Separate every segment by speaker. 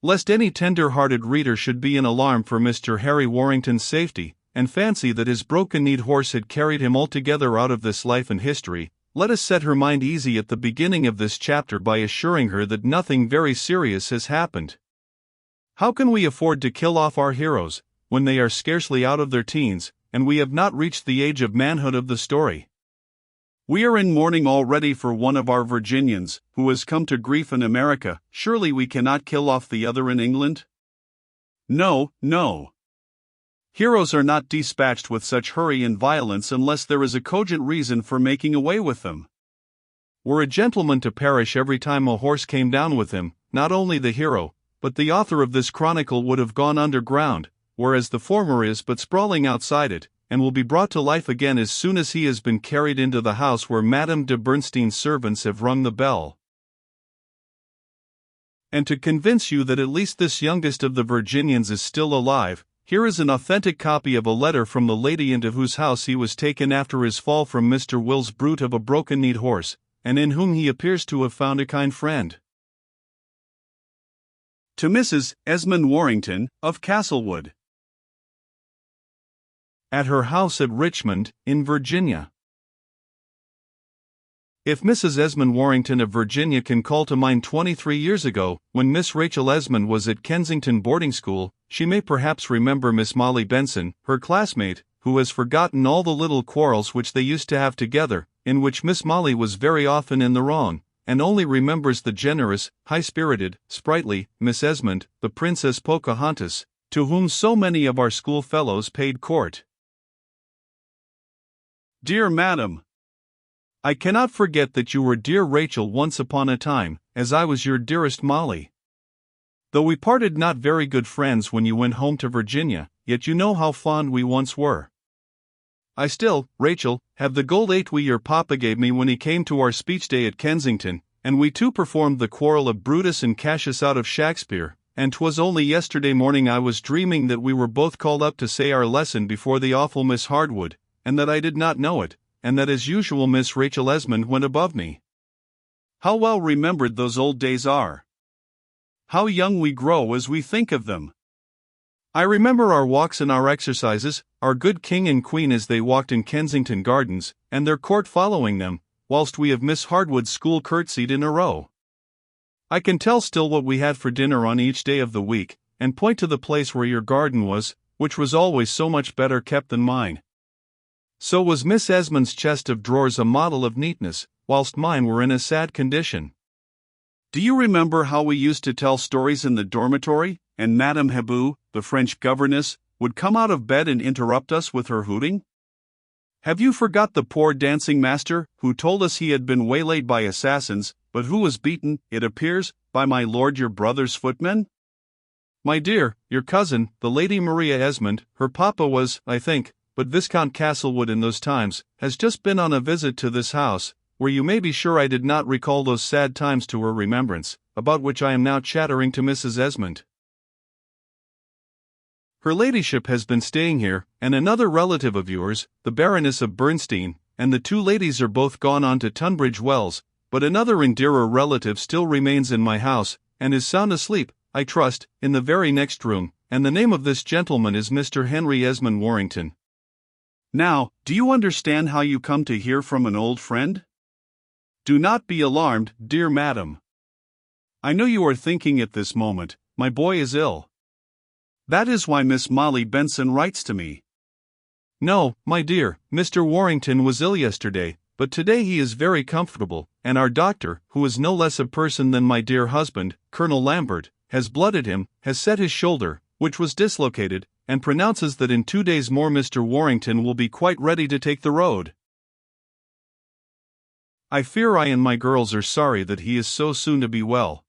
Speaker 1: lest any tender-hearted reader should be in alarm for Mr. Harry Warrington's safety, and fancy that his broken-kneed horse had carried him altogether out of this life and history, let us set her mind easy at the beginning of this chapter by assuring her that nothing very serious has happened. How can we afford to kill off our heroes, when they are scarcely out of their teens, and we have not reached the age of manhood of the story? We are in mourning already for one of our Virginians, who has come to grief in America. Surely we cannot kill off the other in England? No, no. Heroes are not dispatched with such hurry and violence unless there is a cogent reason for making away with them. Were a gentleman to perish every time a horse came down with him, not only the hero, but the author of this chronicle would have gone underground, whereas the former is but sprawling outside it, and will be brought to life again as soon as he has been carried into the house where Madame de Bernstein's servants have rung the bell. And to convince you that at least this youngest of the Virginians is still alive, here is an authentic copy of a letter from the lady into whose house he was taken after his fall from Mr. Will's brute of a broken-kneed horse, and in whom he appears to have found a kind friend. To Mrs. Esmond Warrington, of Castlewood. At her house at Richmond, in Virginia. If Mrs. Esmond Warrington of Virginia can call to mind 23 years ago, when Miss Rachel Esmond was at Kensington boarding school, she may perhaps remember Miss Molly Benson, her classmate, who has forgotten all the little quarrels which they used to have together, in which Miss Molly was very often in the wrong, and only remembers the generous, high-spirited, sprightly Miss Esmond, the Princess Pocahontas, to whom so many of our schoolfellows paid court. Dear Madam, I cannot forget that you were dear Rachel once upon a time, as I was your dearest Molly. Though we parted not very good friends when you went home to Virginia, yet you know how fond we once were. I still, Rachel, have the gold 8 your papa gave me when he came to our speech day at Kensington, and we too performed the quarrel of Brutus and Cassius out of Shakespeare, and 'twas only yesterday morning I was dreaming that we were both called up to say our lesson before the awful Miss Hardwood, and that I did not know it, and that as usual Miss Rachel Esmond went above me. How well remembered those old days are! How young we grow as we think of them! I remember our walks and our exercises, our good king and queen as they walked in Kensington Gardens, and their court following them, whilst we of Miss Hardwood's school curtsied in a row. I can tell still what we had for dinner on each day of the week, and point to the place where your garden was, which was always so much better kept than mine. So was Miss Esmond's chest of drawers a model of neatness, whilst mine were in a sad condition. Do you remember how we used to tell stories in the dormitory, and Madame Hebou, the French governess, would come out of bed and interrupt us with her hooting? Have you forgot the poor dancing master, who told us he had been waylaid by assassins, but who was beaten, it appears, by my lord your brother's footmen? My dear, your cousin, the Lady Maria Esmond, her papa was, I think, but Viscount Castlewood in those times, has just been on a visit to this house, where you may be sure I did not recall those sad times to her remembrance, about which I am now chattering to Mrs. Esmond. Her ladyship has been staying here, and another relative of yours, the Baroness of Bernstein, and the 2 ladies are both gone on to Tunbridge Wells, but another and dearer relative still remains in my house, and is sound asleep, I trust, in the very next room, and the name of this gentleman is Mr. Henry Esmond Warrington. Now, do you understand how you come to hear from an old friend? Do not be alarmed, dear madam. I know you are thinking at this moment, my boy is ill. That is why Miss Molly Benson writes to me. No, my dear, Mr. Warrington was ill yesterday, but today he is very comfortable, and our doctor, who is no less a person than my dear husband, Colonel Lambert, has blooded him, has set his shoulder, which was dislocated, and pronounces that in 2 days more Mr. Warrington will be quite ready to take the road. I fear I and my girls are sorry that he is so soon to be well.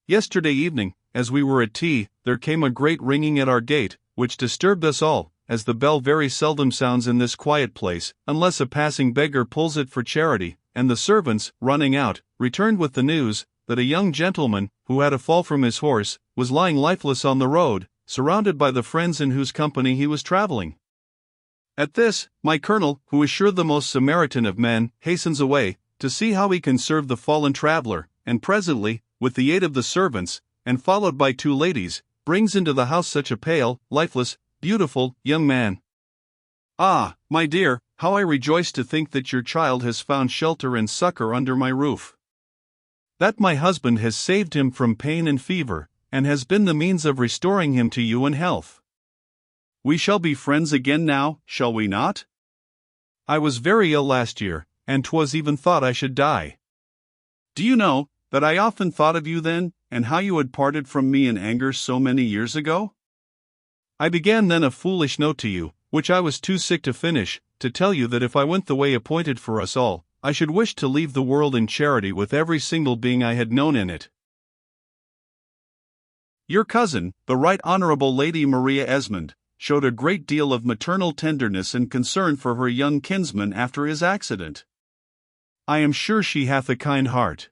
Speaker 1: Yesterday evening, as we were at tea, there came a great ringing at our gate, which disturbed us all, as the bell very seldom sounds in this quiet place, unless a passing beggar pulls it for charity, and the servants, running out, returned with the news, that a young gentleman, who had a fall from his horse, was lying lifeless on the road, surrounded by the friends in whose company he was traveling. At this, my colonel, who is sure the most Samaritan of men, hastens away, to see how he can serve the fallen traveler, and presently, with the aid of the servants, and followed by 2 ladies, brings into the house such a pale, lifeless, beautiful, young man. Ah, my dear, how I rejoice to think that your child has found shelter and succor under my roof. That my husband has saved him from pain and fever, and has been the means of restoring him to you in health. We shall be friends again now, shall we not? I was very ill last year, and 'twas even thought I should die. Do you know that I often thought of you then, and how you had parted from me in anger so many years ago? I began then a foolish note to you, which I was too sick to finish, to tell you that if I went the way appointed for us all, I should wish to leave the world in charity with every single being I had known in it. Your cousin, the Right Honorable Lady Maria Esmond, showed a great deal of maternal tenderness and concern for her young kinsman after his accident. I am sure she hath a kind heart.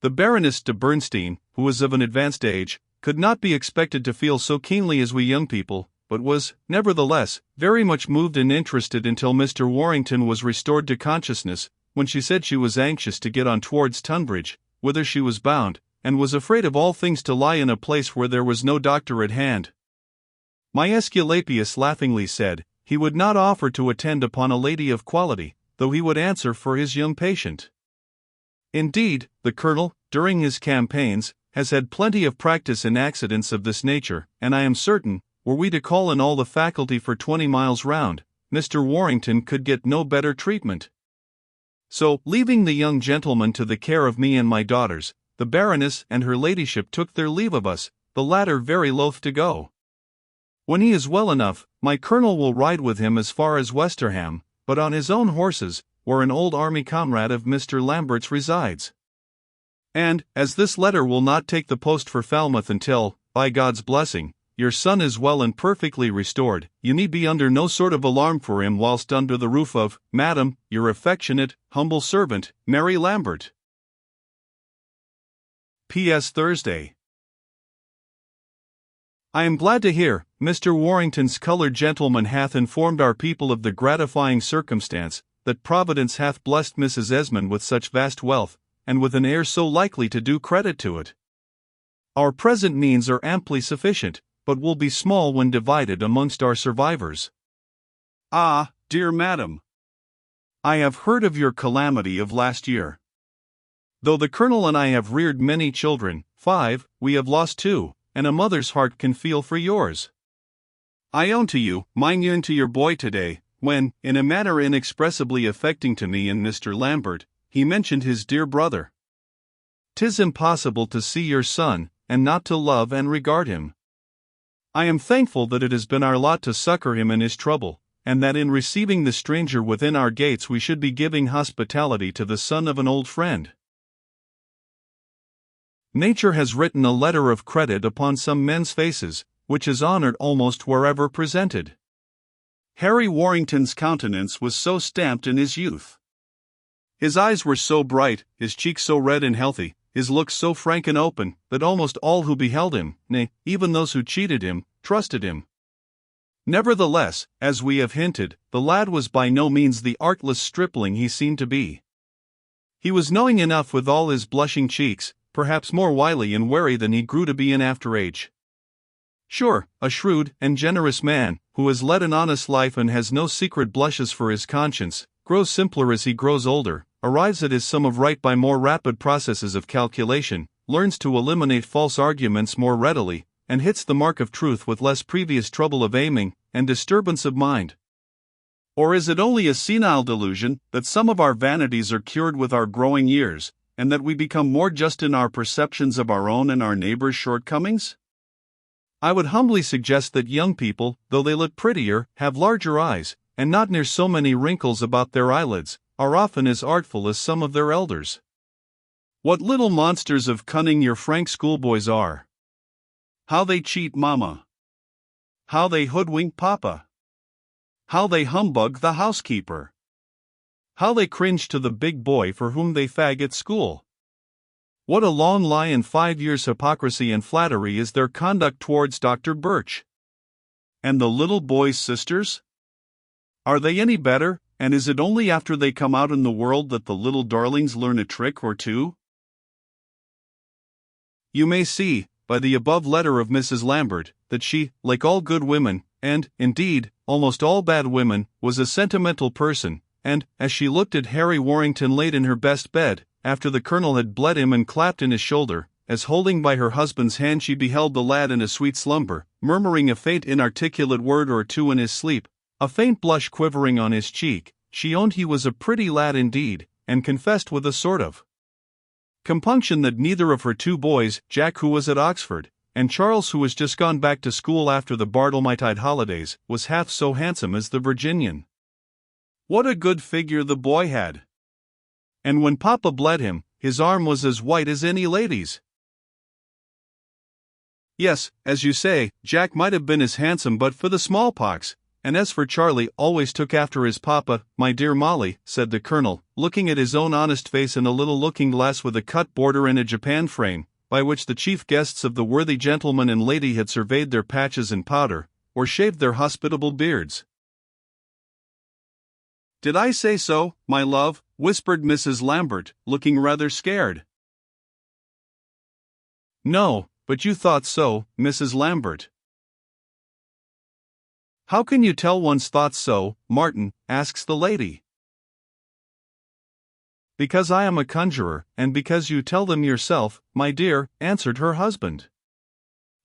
Speaker 1: The Baroness de Bernstein, who was of an advanced age, could not be expected to feel so keenly as we young people, but was, nevertheless, very much moved and interested until Mr. Warrington was restored to consciousness, when she said she was anxious to get on towards Tunbridge, whither she was bound, and was afraid of all things to lie in a place where there was no doctor at hand. My Aesculapius laughingly said, he would not offer to attend upon a lady of quality, though he would answer for his young patient. Indeed, the Colonel, during his campaigns, has had plenty of practice in accidents of this nature, and I am certain, were we to call in all the faculty for 20 miles round, Mr. Warrington could get no better treatment. So, leaving the young gentleman to the care of me and my daughters, the Baroness and her ladyship took their leave of us, the latter very loath to go. When he is well enough, my Colonel will ride with him as far as Westerham, but on his own horses, where an old army comrade of Mr. Lambert's resides. And, as this letter will not take the post for Falmouth until, by God's blessing, your son is well and perfectly restored, you need be under no sort of alarm for him whilst under the roof of, Madam, your affectionate, humble servant, Mary Lambert. P.S. Thursday. I am glad to hear, Mr. Warrington's colored gentleman hath informed our people of the gratifying circumstance, that Providence hath blessed Mrs. Esmond with such vast wealth, and with an heir so likely to do credit to it. Our present means are amply sufficient, but will be small when divided amongst our survivors. Ah, dear madam, I have heard of your calamity of last year. Though the Colonel and I have reared many children, 5, we have lost 2, and a mother's heart can feel for yours. I own to you, mine yearn to your boy today, when, in a manner inexpressibly affecting to me and Mr. Lambert, he mentioned his dear brother. 'Tis impossible to see your son, and not to love and regard him. I am thankful that it has been our lot to succor him in his trouble, and that in receiving the stranger within our gates we should be giving hospitality to the son of an old friend. Nature has written a letter of credit upon some men's faces, which is honored almost wherever presented. Harry Warrington's countenance was so stamped in his youth. His eyes were so bright, his cheeks so red and healthy, his looks so frank and open, that almost all who beheld him, nay, even those who cheated him, trusted him. Nevertheless, as we have hinted, the lad was by no means the artless stripling he seemed to be. He was knowing enough with all his blushing cheeks, perhaps more wily and wary than he grew to be in after age. Sure, a shrewd and generous man, who has led an honest life and has no secret blushes for his conscience, grows simpler as he grows older, arrives at his sum of right by more rapid processes of calculation, learns to eliminate false arguments more readily, and hits the mark of truth with less previous trouble of aiming and disturbance of mind. Or is it only a senile delusion that some of our vanities are cured with our growing years, and that we become more just in our perceptions of our own and our neighbors' shortcomings? I would humbly suggest that young people, though they look prettier, have larger eyes, and not near so many wrinkles about their eyelids, are often as artful as some of their elders. What little monsters of cunning your frank schoolboys are! How they cheat mamma! How they hoodwink papa! How they humbug the housekeeper! How they cringe to the big boy for whom they fag at school! What a long lie and 5 years' hypocrisy and flattery is their conduct towards Dr. Birch! And the little boy's sisters? Are they any better, and is it only after they come out in the world that the little darlings learn a trick or two? You may see, by the above letter of Mrs. Lambert, that she, like all good women, and, indeed, almost all bad women, was a sentimental person, and, as she looked at Harry Warrington laid in her best bed, after the Colonel had bled him and clapped in his shoulder, as holding by her husband's hand she beheld the lad in a sweet slumber, murmuring a faint inarticulate word or two in his sleep, a faint blush quivering on his cheek, she owned he was a pretty lad indeed, and confessed with a sort of compunction that neither of her two boys, Jack who was at Oxford, and Charles who was just gone back to school after the Bartlemitide holidays, was half so handsome as the Virginian. What a good figure the boy had! And when Papa bled him, his arm was as white as any lady's. Yes, as you say, Jack might have been as handsome but for the smallpox, and as for Charlie, always took after his papa, my dear Molly, said the Colonel, looking at his own honest face in a little looking-glass with a cut border and a japan frame, by which the chief guests of the worthy gentleman and lady had surveyed their patches and powder, or shaved their hospitable beards. Did I say so, my love? Whispered Mrs. Lambert, looking rather scared. No, but you thought so, Mrs. Lambert. How can you tell one's thoughts so, Martin? Asks the lady. Because I am a conjurer, and because you tell them yourself, my dear, answered her husband.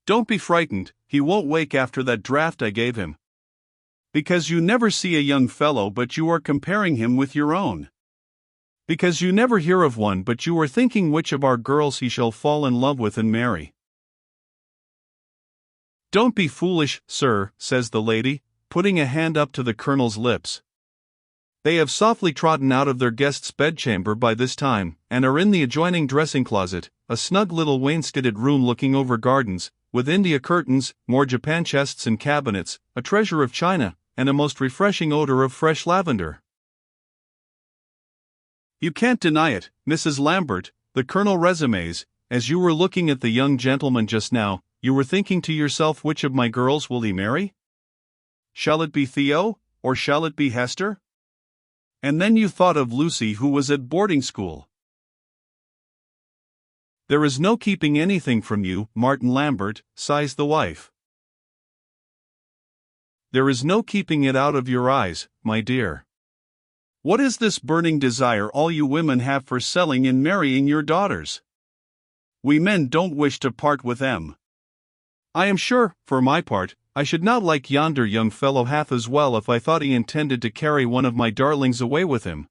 Speaker 1: Don't be frightened, he won't wake after that draught I gave him. Because you never see a young fellow but you are comparing him with your own. Because you never hear of one but you are thinking which of our girls he shall fall in love with and marry. Don't be foolish, sir, says the lady, putting a hand up to the Colonel's lips. They have softly trodden out of their guest's bedchamber by this time, and are in the adjoining dressing-closet, a snug little wainscoted room looking over gardens, with India curtains, more japan chests and cabinets, a treasure of china, and a most refreshing odor of fresh lavender. You can't deny it, Mrs. Lambert, the Colonel resumes, as you were looking at the young gentleman just now, you were thinking to yourself which of my girls will he marry? Shall it be Theo, or shall it be Hester? And then you thought of Lucy who was at boarding school. There is no keeping anything from you, Martin Lambert, sighs the wife. There is no keeping it out of your eyes, my dear. What is this burning desire all you women have for selling and marrying your daughters? We men don't wish to part with them. I am sure, for my part, I should not like yonder young fellow half as well if I thought he intended to carry one of my darlings away with him.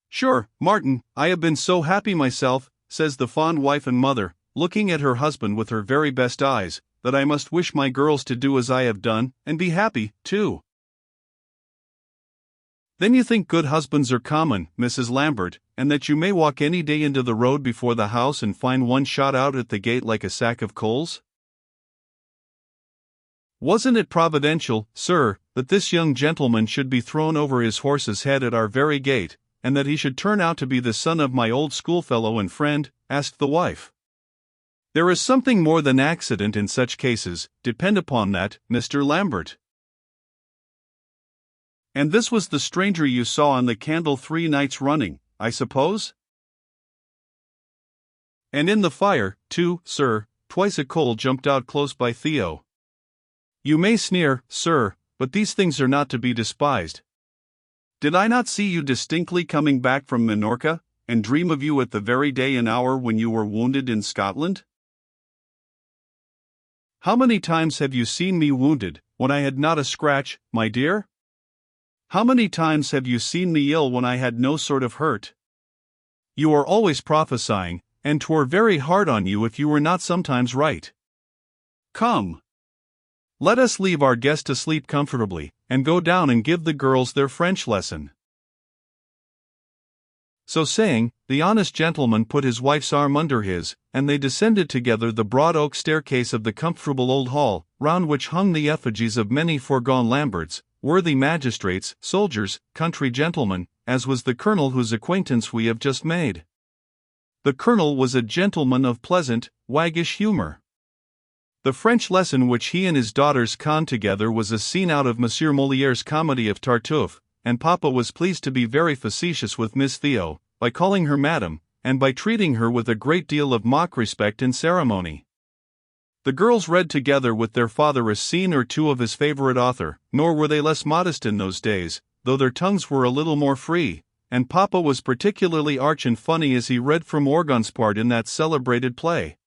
Speaker 1: Sure, Martin, I have been so happy myself, says the fond wife and mother, looking at her husband with her very best eyes, that I must wish my girls to do as I have done, and be happy, too. Then you think good husbands are common, Mrs. Lambert, and that you may walk any day into the road before the house and find one shot out at the gate like a sack of coals? Wasn't it providential, sir, that this young gentleman should be thrown over his horse's head at our very gate, and that he should turn out to be the son of my old schoolfellow and friend? Asked the wife. There is something more than accident in such cases, depend upon that, Mr. Lambert. And this was the stranger you saw on the candle 3 nights running, I suppose? And in the fire, too, sir, twice a coal jumped out close by Theo. You may sneer, sir, but these things are not to be despised. Did I not see you distinctly coming back from Minorca, and dream of you at the very day and hour when you were wounded in Scotland? How many times have you seen me wounded, when I had not a scratch, my dear? How many times have you seen me ill when I had no sort of hurt? You are always prophesying, and 'twere very hard on you if you were not sometimes right. Come. Let us leave our guest to sleep comfortably, and go down and give the girls their French lesson. So saying, the honest gentleman put his wife's arm under his, and they descended together the broad oak staircase of the comfortable old hall, round which hung the effigies of many foregone Lamberts, worthy magistrates, soldiers, country gentlemen, as was the Colonel whose acquaintance we have just made. The Colonel was a gentleman of pleasant, waggish humor. The French lesson which he and his daughters conned together was a scene out of Monsieur Moliere's comedy of Tartuffe, and Papa was pleased to be very facetious with Miss Theo, by calling her Madam, and by treating her with a great deal of mock respect and ceremony. The girls read together with their father a scene or two of his favorite author, nor were they less modest in those days, though their tongues were a little more free, and Papa was particularly arch and funny as he read from Orgon's part in that celebrated play.